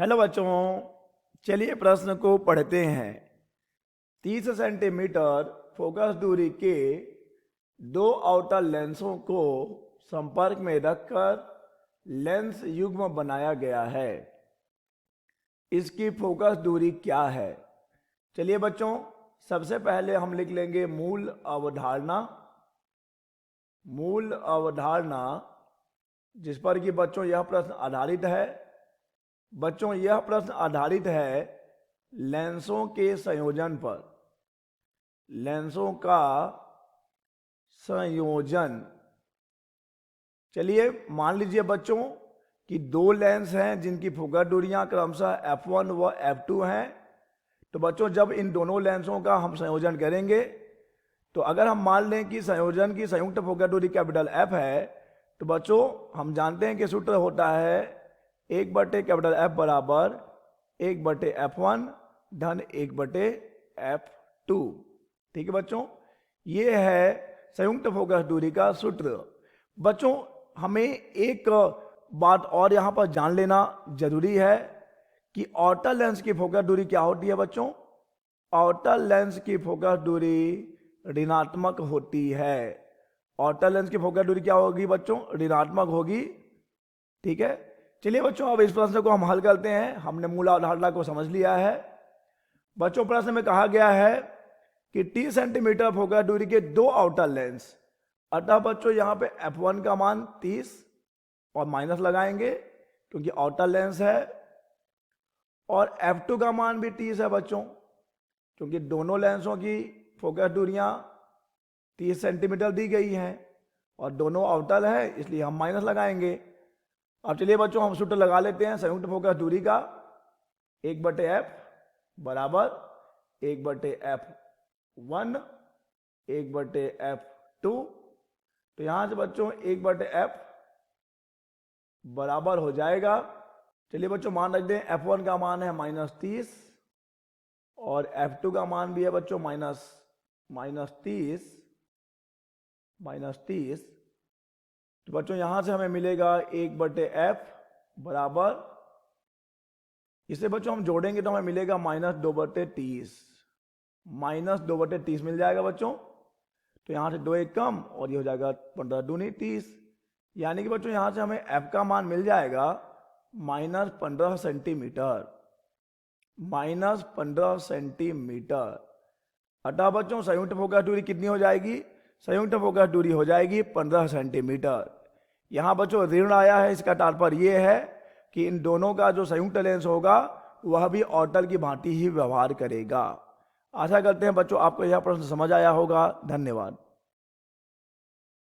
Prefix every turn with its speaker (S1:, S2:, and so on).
S1: Hello बच्चों, चलिए प्रश्न को पढ़ते हैं। 30 सेंटीमीटर फोकस दूरी के दो आउटर लेंसों को संपर्क में रखकर लेंस युग्म बनाया गया है। इसकी फोकस दूरी क्या है? चलिए बच्चों, सबसे पहले हम लिख लेंगे मूल अवधारणा। मूल अवधारणा जिस पर कि बच्चों यह प्रश्न आधारित है। बच्चों यह प्रश्न आधारित है लेंसों के संयोजन पर। लेंसों का संयोजन। चलिए मान लीजिए बच्चों कि दो लेंस हैं जिनकी फोकस दूरियां क्रमशः f1 व f2 हैं। तो बच्चों जब इन दोनों लेंसों का हम संयोजन करेंगे तो अगर हम मान लें कि संयोजन की संयुक्त फोकस दूरी कैपिटल F है, तो बच्चों हम जानते हैं कि सूत्र होता है 1/F बराबर 1/F1 धन 1/F2। ठीक है बच्चों, ये है संयुक्त फोकस दूरी का सूत्र। बच्चों हमें एक बात और यहां पर जान लेना जरूरी है कि आउटर लेंस की फोकस दूरी क्या होती है बच्चों। आउटर लेंस की फोकस दूरी ऋणात्मक होती है। आउटर लेंस की फोकस दूरी क्या होगी बच्चों? ऋणात्मक होगी। ठीक है, चलिए बच्चों अब इस प्रश्न को हम हल करते हैं। हमने मूल अवधारणा को समझ लिया है। बच्चों प्रश्न में कहा गया है कि 30 सेंटीमीटर फोकस दूरी के दो आउटर लेंस, अतः बच्चों यहां पे f1 का मान 30 और माइनस लगाएंगे क्योंकि आउटर लेंस है, और f2 का मान भी 30 है बच्चों क्योंकि दोनों लेंसों की फोकस दूरियां 30 सेंटीमीटर दी गई हैं और दोनों आउटर है, इसलिए हम माइनस लगाएंगे। अब चलिए बच्चों हम सूत्र लगा लेते हैं संयुक्त फोकस दूरी का। 1/F बराबर 1/F1 1/F2। तो यहां से बच्चों 1/F बराबर हो जाएगा। चलिए बच्चों मान रख दें F1 का मान है -30 और F2 का मान भी है बच्चों -30। तो बच्चों यहां से हमें मिलेगा 1/F बराबर, इसे बच्चों हम जोड़ेंगे तो हमें मिलेगा -2/30। -2/30 मिल जाएगा बच्चों। तो यहां से 2 एक कम और ये हो जाएगा 15 दूनी 30। यानी कि बच्चों यहां से हमें F का मान मिल जाएगा -15 सेंटीमीटर। -15 सेंटीमीटर। अतः बच्चों संयुक्त फोकस दूरी कितनी हो जाएगी? संयुक्त फोकस दूरी हो जाएगी 15 सेंटीमीटर। यहां बच्चों ऋण आया है, इसका तात्पर्य यह है कि इन दोनों का जो संयुक्त लेंस होगा वह भी आउटर की भांति ही व्यवहार करेगा। आशा करते हैं बच्चों आपको यह प्रश्न समझ आया होगा। धन्यवाद।